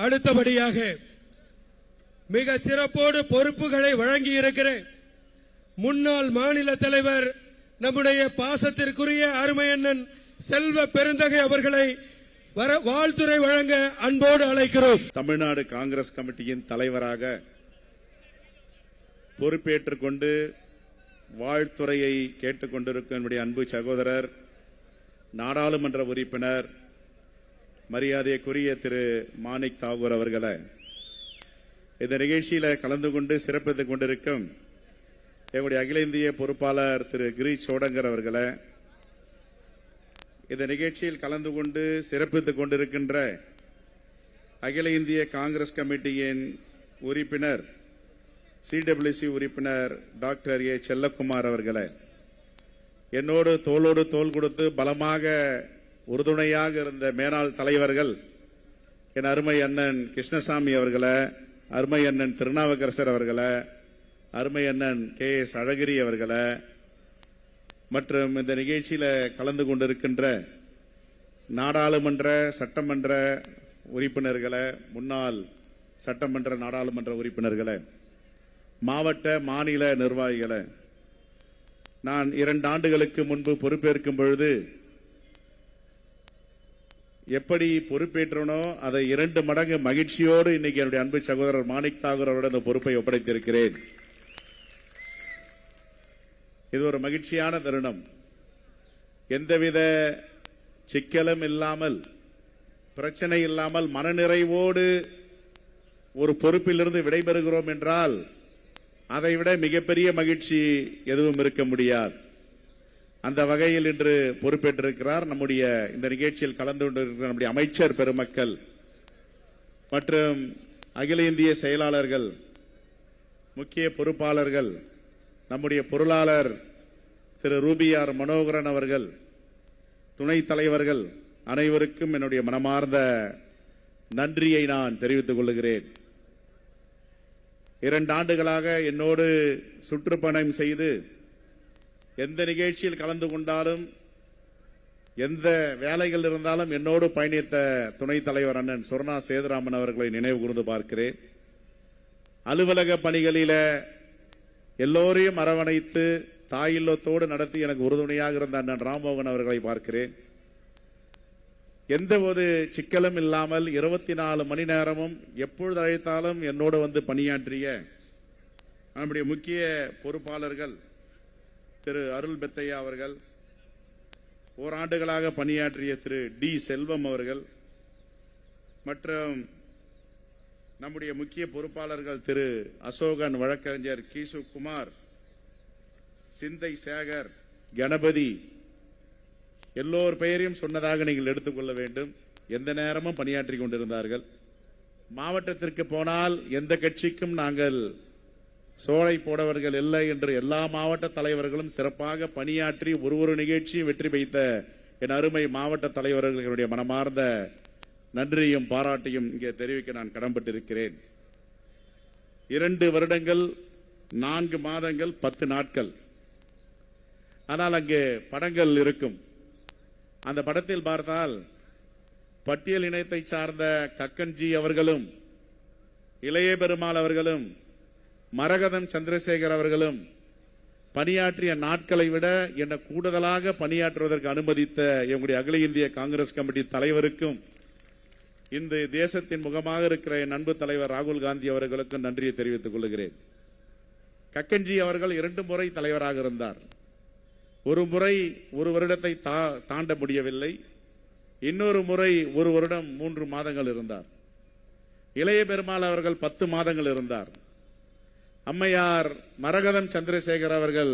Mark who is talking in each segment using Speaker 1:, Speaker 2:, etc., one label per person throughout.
Speaker 1: அடுத்தபடியாக மிக சிறப்போடு பொறுப்புகளை வழங்கி இருக்கிற முன்னாள் மாநில தலைவர் நம்முடைய பாசத்திற்குரிய அருமையண்ணன் செல்வ பெருந்தகை அவர்களை வாழ்த்துரை வழங்க அன்போடு அழைக்கிறோம்.
Speaker 2: தமிழ்நாடு காங்கிரஸ் கமிட்டியின் தலைவராக பொறுப்பேற்றுக் கொண்டு வாழ்த்துறையை கேட்டுக் கொண்டிருக்கும் என்னுடைய அன்பு சகோதரர் நாடாளுமன்ற உறுப்பினர் மரியாதைக்குரிய திரு மாணிக் தாகூர் அவர்களை, இந்த நிகழ்ச்சியில கலந்து கொண்டு சிறப்பித்துக் கொண்டிருக்கும் எங்களுடைய அகில இந்திய பொறுப்பாளர் திரு கிரீஷ் சோடங்கர் அவர்களை, இந்த நிகழ்ச்சியில் கலந்து கொண்டு சிறப்பித்துக் கொண்டிருக்கின்ற அகில இந்திய காங்கிரஸ் கமிட்டியின் உறுப்பினர் சிடபிள்யூசி உறுப்பினர் டாக்டர் ஏ செல்லக்குமார் அவர்களை, என்னோடு தோளோடு தோள் கொடுத்து பலமாக உறுதுணையாக இருந்த மேனாள் தலைவர்கள் என் அருமை அண்ணன் கிருஷ்ணசாமி அவர்களை, அருமை அண்ணன் திருநாவுக்கரசர் அவர்களை, அருமை அண்ணன் கே எஸ் அழகிரி அவர்களை மற்றும் இந்த நிகழ்ச்சியில கலந்து கொண்டிருக்கின்ற நாடாளுமன்ற சட்டமன்ற உறுப்பினர்களை, முன்னாள் சட்டமன்ற நாடாளுமன்ற உறுப்பினர்களை, மாவட்ட மாநில நிர்வாகிகளை, நான் 2 ஆண்டுகளுக்கு முன்பு பொறுப்பேற்கும் பொழுது எப்படி பொறுப்பேற்றனோ அதை 2 மடங்கு மகிழ்ச்சியோடு இன்னைக்கு என்னுடைய அன்பு சகோதரர் மாணிக் தாகூர் அவருடைய இந்த பொறுப்பை ஒப்படைத்திருக்கிறேன். இது ஒரு மகிழ்ச்சியான தருணம். எந்தவித சிக்கலும் இல்லாமல், பிரச்சனை இல்லாமல் மனநிறைவோடு ஒரு பொறுப்பிலிருந்து விடைபெறுகிறோம் என்றால் அதைவிட மிகப்பெரிய மகிழ்ச்சி எதுவும் இருக்க முடியாது. அந்த வகையில் இன்று பொறுப்பேற்றிருக்கிறார் நம்முடைய இந்த நிகழ்ச்சியில் கலந்து கொண்டிருக்கிற நம்முடைய அமைச்சர் பெருமக்கள் மற்றும் அகில இந்திய செயலாளர்கள், முக்கிய பொறுப்பாளர்கள், நம்முடைய பொருளாளர் திரு ரூபியார் மனோகரன் அவர்கள், துணைத் தலைவர்கள் அனைவருக்கும் என்னுடைய மனமார்ந்த நன்றியை நான் தெரிவித்துக் கொள்கிறேன். 2 ஆண்டுகளாக என்னோடு சுற்றுப்பயணம் செய்து எந்த நிகழ்ச்சியில் கலந்து கொண்டாலும், எந்த வேலைகள் இருந்தாலும் என்னோடு பயணித்த துணைத் தலைவர் அண்ணன் சொர்ணா சேதுராமன் அவர்களை நினைவு கூர்ந்து பார்க்கிறேன். அலுவலக பணிகளில எல்லோரையும் அரவணைத்து தாயில்லத்தோடு நடத்தி எனக்கு உறுதுணையாக இருந்த அண்ணன் ராம்மோகன் அவர்களை பார்க்கிறேன். எந்த ஒரு சிக்கலும் இல்லாமல் 24 மணி நேரமும் எப்பொழுது அழைத்தாலும் என்னோடு வந்து பணியாற்றிய நம்முடைய முக்கிய பொறுப்பாளர்கள் திரு அருள் பெத்தையா அவர்கள், ஓராண்டுகளாக பணியாற்றிய திரு டி செல்வம் அவர்கள் மற்றும் நம்முடைய முக்கிய பொறுப்பாளர்கள் திரு அசோகன், வழக்கறிஞர் கீசு குமார், சிந்தை சேகர், கணபதி, எல்லோர் பெயரையும் சொன்னதாக நீங்கள் எடுத்துக்கொள்ள வேண்டும். எந்த நேரமும் பணியாற்றி கொண்டிருந்தார்கள். மாவட்டத்திற்கு போனால் எந்த கட்சிக்கும் நாங்கள் சோலை போடவர்கள் இல்லை என்று எல்லா மாவட்ட தலைவர்களும் சிறப்பாக பணியாற்றி ஒரு நிகழ்ச்சியும் வெற்றி வைத்த என் அருமை மாவட்ட தலைவர்களுடைய மனமார்ந்த நன்றியும் பாராட்டியும் இங்கே தெரிவிக்க நான் கடன்பட்டிருக்கிறேன். 2 வருடங்கள் 4 மாதங்கள் 10 நாட்கள். ஆனால் அங்கே படங்கள் இருக்கும். அந்த படத்தில் பார்த்தால் பட்டியல் இனத்தை சார்ந்த கக்கன்ஜி அவர்களும், இளைய பெருமாள் அவர்களும், மரகதம் சந்திரசேகர் அவர்களும் பணியாற்றிய நாட்களை விட என்ன கூடுதலாக பணியாற்றுவதற்கு அனுமதித்த எங்களுடைய அகில இந்திய காங்கிரஸ் கமிட்டி தலைவருக்கும், இந்த தேசத்தின் முகமாக இருக்கிற என் அன்பு தலைவர் ராகுல் காந்தி அவர்களுக்கும் நன்றியை தெரிவித்துக் கொள்கிறேன். கக்கன்ஜி அவர்கள் 2 முறை தலைவராக இருந்தார். ஒரு முறை 1 வருடத்தை தாண்ட முடியவில்லை. இன்னொரு முறை 1 வருடம் 3 மாதங்கள் இருந்தார். இளைய பெருமாள் அவர்கள் 10 மாதங்கள் இருந்தார். அம்மையார் மரகதம் சந்திரசேகர் அவர்கள்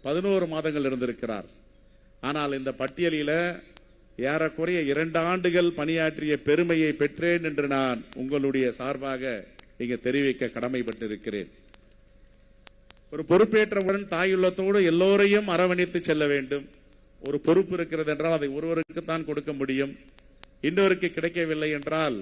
Speaker 2: 11 மாதங்கள் இருந்திருக்கிறார். ஆனால் இந்த பட்டியலில் ஏறக்குறைய 2 ஆண்டுகள் பணியாற்றிய பெருமையை பெற்றேன் என்று நான் உங்களுடைய சார்பாக இங்கு தெரிவிக்க கடமைப்பட்டிருக்கிறேன். ஒரு பொறுப்பேற்றவுடன் தாயுள்ளத்தோடு எல்லோரையும் அரவணைத்து செல்ல வேண்டும். ஒரு பொறுப்பு இருக்கிறது என்றால் அதை ஒருவருக்கு தான் கொடுக்க முடியும். இன்னொருக்கு கிடைக்கவில்லை என்றால்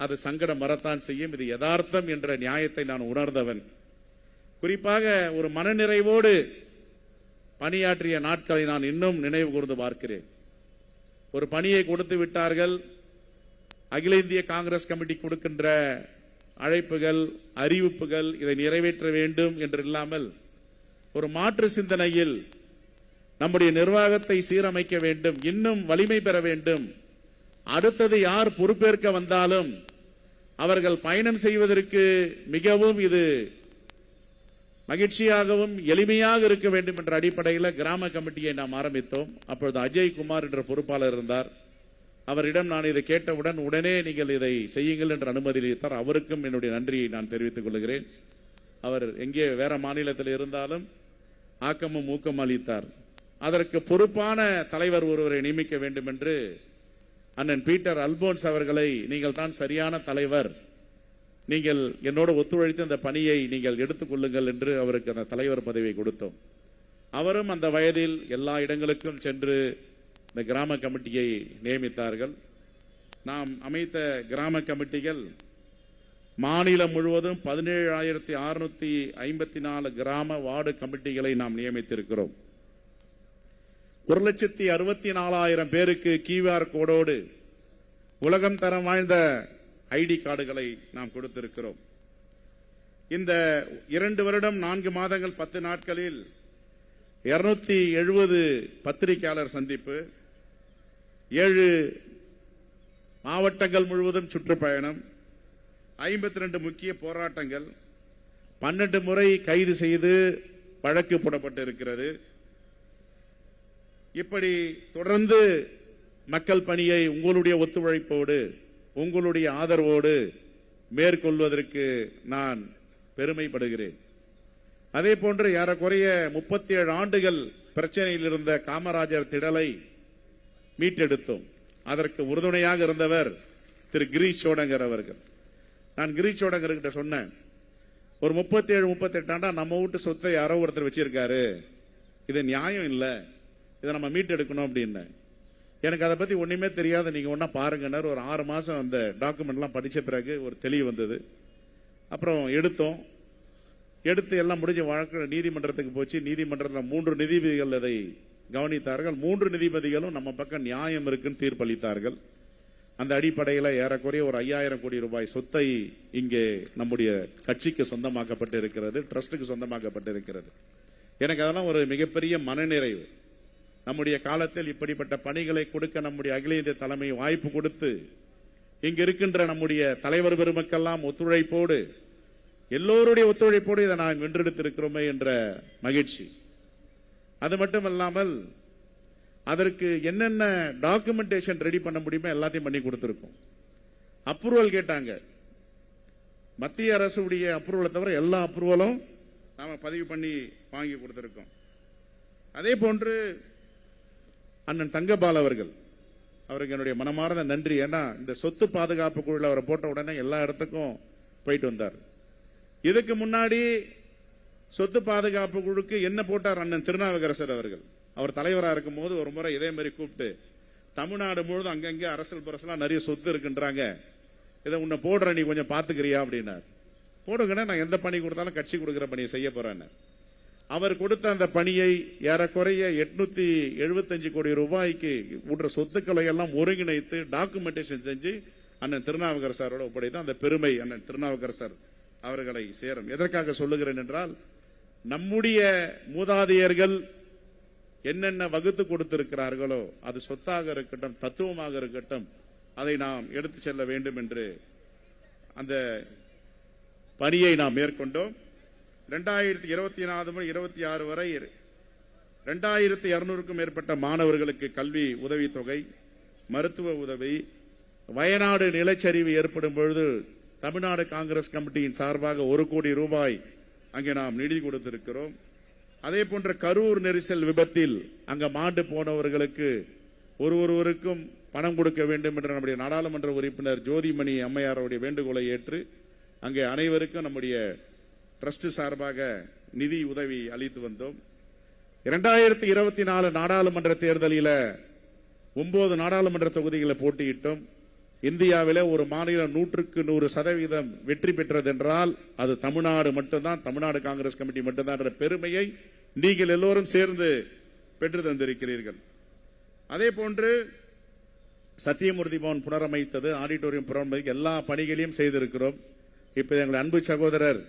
Speaker 2: அது சங்கடம் வரத்தான் செய்யும். இது யதார்த்தம் என்ற நியாயத்தை நான் உணர்ந்தவன். குறிப்பாக ஒரு மனநிறைவோடு பணியாற்றிய நாட்களை நான் இன்னும் நினைவு கூர்ந்து பார்க்கிறேன். ஒரு பணியை கொடுத்து விட்டார்கள், அகில இந்திய காங்கிரஸ் கமிட்டி கொடுக்கின்ற அழைப்புகள், அறிவிப்புகள் இதை நிறைவேற்ற வேண்டும் என்று இல்லாமல் ஒரு மாற்று சிந்தனையில் நம்முடைய நிர்வாகத்தை சீரமைக்க வேண்டும், இன்னும் வலிமை பெற வேண்டும். அடுத்தது யார் பொறுப்பேற்க வந்தாலும் அவர்கள் பயணம் செய்வதற்கு மிகவும் இது மகிழ்ச்சியாகவும் எளிமையாக இருக்க வேண்டும் என்ற அடிப்படையில் கிராம கமிட்டியை நாம் ஆரம்பித்தோம். அப்பொழுது அஜய் குமார் என்ற பொறுப்பாளர் இருந்தார். அவரிடம் நான் இதை கேட்டவுடன் உடனே நீங்கள் இதை செய்யுங்கள் என்று அனுமதி அளித்தார். அவருக்கும் என்னுடைய நன்றியை நான் தெரிவித்துக் கொள்கிறேன். அவர் எங்கே வேற மாநிலத்தில் இருந்தாலும் ஆக்கமும் ஊக்கம் அளித்தார். அதற்கு பொறுப்பான தலைவர் ஒருவரை நியமிக்க வேண்டும் என்று அண்ணன் பீட்டர் அல்போன்ஸ் அவர்களை, நீங்கள் தான் சரியான தலைவர், நீங்கள் என்னோடு ஒத்துழைத்து அந்த பணியை நீங்கள் எடுத்துக் கொள்ளுங்கள் என்று அவருக்கு அந்த தலைவர் பதவியை கொடுத்தோம். அவரும் அந்த வயதில் எல்லா இடங்களுக்கும் சென்று இந்த கிராம கமிட்டியை நியமித்தார்கள். நாம் அமைத்த கிராம கமிட்டிகள் மாநிலம் முழுவதும் 17,654 கிராம வார்டு கமிட்டிகளை நாம் நியமித்திருக்கிறோம். 1,64,000 பேருக்கு QR கோடோடு உலகம் தரம் வாய்ந்த ஐடி கார்டுகளை நாம் கொடுத்திருக்கிறோம். இந்த 2 வருடம் 4 மாதங்கள் 10 நாட்களில் 270 பத்திரிகையாளர் சந்திப்பு, 7 மாவட்டங்கள் முழுவதும் சுற்றுப்பயணம், 52 முக்கிய போராட்டங்கள், 12 முறை கைது செய்து வழக்கு போடப்பட்டிருக்கிறது. இப்படி தொடர்ந்து மக்கள் பணியை உங்களுடைய ஒத்துழைப்போடு, உங்களுடைய ஆதரவோடு மேற்கொள்வதற்கு நான் பெருமைப்படுகிறேன். அதே போன்று ஏறக்குறைய 37 ஆண்டுகள் பிரச்சனையில் இருந்த காமராஜர் திடலை மீட்டெடுத்தோம். அதற்கு உறுதுணையாக இருந்தவர் திரு கிரீஷ் சோடங்கர் அவர்கள். நான் கிரீஷ் சோடங்கர் கிட்ட சொன்னேன், ஒரு 37-38 ஆண்டா நம்ம வீட்டு சொத்தை யாரோ ஒருத்தர் வச்சிருக்காரு, இது நியாயம் இல்லை, இதை நம்ம மீட்டெடுக்கணும் அப்படின்னு. எனக்கு அதை பத்தி ஒண்ணுமே தெரியாது, நீங்க ஒன்னா பாருங்கன்னாரு. ஒரு 6 மாசம் அந்த டாக்குமெண்ட்லாம் படிச்ச பிறகு ஒரு தெளிவு வந்தது. அப்புறம் எடுத்து எல்லாம் முடிஞ்ச வழக்கு நீதிமன்றத்துக்கு போச்சு. நீதிமன்றத்தில் 3 நீதிபதிகள் அதை கவனித்தார்கள். 3 நீதிபதிகளும் நம்ம பக்கம் நியாயம் இருக்குன்னு தீர்ப்பளித்தார்கள். அந்த அடிப்படையில் ஏறக்குறைய ஒரு 5,000 கோடி ரூபாய் சொத்தை இங்கே நம்முடைய கட்சிக்கு சொந்தமாக்கப்பட்டு இருக்கிறது, ட்ரஸ்டுக்கு சொந்தமாக்கப்பட்டு இருக்கிறது. எனக்கு அதெல்லாம் ஒரு மிகப்பெரிய மனநிறைவு. நம்முடைய காலத்தில் இப்படிப்பட்ட பணிகளை கொடுக்க நம்முடைய அகில இந்திய தலைமை வாய்ப்பு கொடுத்து, இங்கு இருக்கின்ற நம்முடைய தலைவர் பெருமக்கெல்லாம் ஒத்துழைப்போடு, எல்லோருடைய ஒத்துழைப்போடு இதை நாம் வென்றெடுத்திருக்கிறோமே என்ற மகிழ்ச்சி. அது மட்டுமல்லாமல் அதற்கு என்னென்ன டாக்குமெண்டேஷன் ரெடி பண்ண முடியுமோ எல்லாத்தையும் பண்ணி கொடுத்திருக்கோம். அப்ரூவல் கேட்டாங்க, மத்திய அரசுடைய அப்ரூவலை தவிர எல்லா அப்ரூவலும் நாம பதிவு பண்ணி வாங்கி கொடுத்திருக்கோம். அதே போன்று அண்ணன் தங்கபால் அவர்கள், அவருக்கு என்னுடைய மனமார்ந்த நன்றி. ஏன்னா இந்த சொத்து பாதுகாப்பு குழுவில் அவரை போட்ட உடனே எல்லா இடத்துக்கும் போயிட்டு வந்தார். இதுக்கு முன்னாடி சொத்து பாதுகாப்பு குழுக்கு என்ன போட்டார் அண்ணன் திருநாவுக்கரசர் அவர்கள். அவர் தலைவராக இருக்கும் போது ஒரு முறை இதே மாதிரி கூப்பிட்டு, தமிழ்நாடு முழுவதும் அங்கங்கே அரசல் பரசலாம் நிறைய சொத்து இருக்குன்றாங்க, இதை உன்னை போடுற, நீ கொஞ்சம் பாத்துக்கிறியா அப்படின்னார். போடுங்கன்னா நான் எந்த பணி கொடுத்தாலும் கட்சி கொடுக்கிற பணியை செய்ய போறேன்னு. அவர் கொடுத்த அந்த பணியை ஏறக்குறைய 875 கோடி ரூபாய்க்கு உள்ள சொத்துக்களை எல்லாம் ஒருங்கிணைத்து டாக்குமெண்டேஷன் செஞ்சு அண்ணன் திருநாவுக்கரசரோட ஒப்படைத்து அந்த பெருமை அண்ணன் திருநாவுக்கரசர் அவர்களை சேரும். எதற்காக சொல்லுகிறேன் என்றால், நம்முடைய மூதாதையர்கள் என்னென்ன வகுத்து கொடுத்திருக்கிறார்களோ அது சொத்தாக இருக்கட்டும், தத்துவமாக இருக்கட்டும், அதை நாம் எடுத்து செல்ல வேண்டும் என்று அந்த பணியை நாம் மேற்கொண்டோம். 2024-26 வரை 2200க்கும் மேற்பட்ட மாணவர்களுக்கு கல்வி உதவித்தொகை, மருத்துவ உதவி, வயநாடு நிலச்சரிவு ஏற்படும் பொழுது தமிழ்நாடு காங்கிரஸ் கமிட்டியின் சார்பாக 1 கோடி ரூபாய் அங்கே நாம் நிதி கொடுத்திருக்கிறோம். அதே போன்ற கரூர் நெரிசல் விபத்தில் அங்க மாண்டு போனவர்களுக்கு ஒருவருக்கும் பணம் கொடுக்க வேண்டும் என்ற நம்முடைய நாடாளுமன்ற உறுப்பினர் ஜோதிமணி அம்மையாருடைய வேண்டுகோளை ஏற்று அங்கே அனைவருக்கும் நம்முடைய ட்ரஸ்ட் சார்பாக நிதி உதவி அளித்து வந்தோம். 2024 நாடாளுமன்ற தேர்தலில் 9 நாடாளுமன்ற தொகுதிகளை போட்டியிட்டோம். இந்தியாவிலே ஒரு மாநிலம் 100% வெற்றி பெற்றது என்றால் அது தமிழ்நாடு மட்டும்தான், தமிழ்நாடு காங்கிரஸ் கமிட்டி மட்டும்தான் என்ற பெருமையை நீங்கள் எல்லோரும் சேர்ந்து பெற்று தந்திருக்கிறீர்கள். அதே போன்று சத்தியமூர்த்தி பவன் புனரமைத்தது, ஆடிட்டோரியம் புனரமைத்தது, எல்லா பணிகளையும் செய்திருக்கிறோம். இப்ப எங்கள் அன்பு சகோதரர்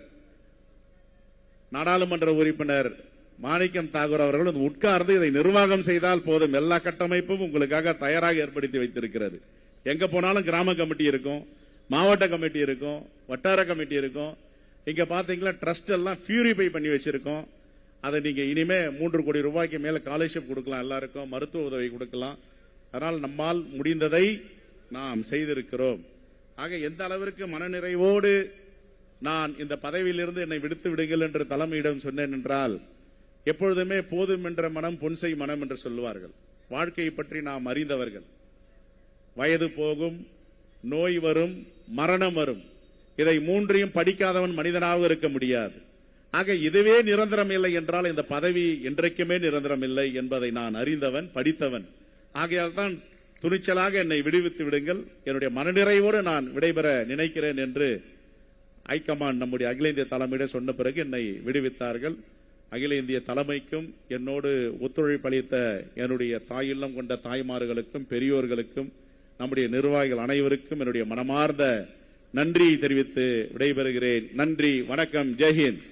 Speaker 2: நாடாளுமன்ற உறுப்பினர் மாணிக்கம் தாகூர் அவர்கள் உட்கார்ந்து இதை நிர்வாகம் செய்தால் போதும், எல்லா கட்டமைப்பும் உங்களுக்காக தயாராக ஏற்படுத்தி வைத்திருக்கிறது. எங்க போனாலும் கிராம கமிட்டி இருக்கும், மாவட்ட கமிட்டி இருக்கும், வட்டார கமிட்டி இருக்கும். இங்க பாத்தீங்களா ட்ரஸ்ட் எல்லாம் பியூரிஃபை பண்ணி வச்சிருக்கோம். அதை நீங்க இனிமே 3 கோடி ரூபாய்க்கு மேல ஸ்காலர்ஷிப் கொடுக்கலாம், எல்லாருக்கும் மருத்துவ உதவி கொடுக்கலாம். அதனால் நம்மால் முடிந்ததை நாம் செய்திருக்கிறோம். ஆக எந்த அளவிற்கு மனநிறைவோடு நான் இந்த பதவியிலிருந்து என்னை விடுத்து விடுங்கள் என்று தலைமையிடம் சொன்னேன் என்றால், எப்பொழுதுமே போதும் என்ற மனம் பொன்சை மனம் என்று சொல்லுவார்கள். வாழ்க்கையை பற்றி நாம் அறிந்தவர்கள். வயது போகும், நோய் வரும், மரணம் வரும். இதை 3ஐயும் படிக்காதவன் மனிதனாக இருக்க முடியாது. ஆக இதுவே நிரந்தரம் இல்லை என்றால் இந்த பதவி என்றைக்குமே நிரந்தரம் இல்லை என்பதை நான் அறிந்தவன், படித்தவன். ஆகையால் தான் துணிச்சலாக என்னை விடுவித்து விடுங்கள், என்னுடைய மனநிறைவோடு நான் விடைபெற நினைக்கிறேன் என்று ஹைகமாண்ட் நம்முடைய அகில இந்திய தலைமையிடம் சொன்ன பிறகு என்னை விடுவித்தார்கள். அகில இந்திய தலைமைக்கும் என்னோடு ஒத்துழைப்பளித்த என்னுடைய தாயுள்ளம் கொண்ட தாய்மார்களுக்கும் பெரியோர்களுக்கும் நம்முடைய நிர்வாகிகள் அனைவருக்கும் என்னுடைய மனமார்ந்த நன்றியை தெரிவித்து விடைபெறுகிறேன். நன்றி, வணக்கம், ஜெய்ஹிந்த்.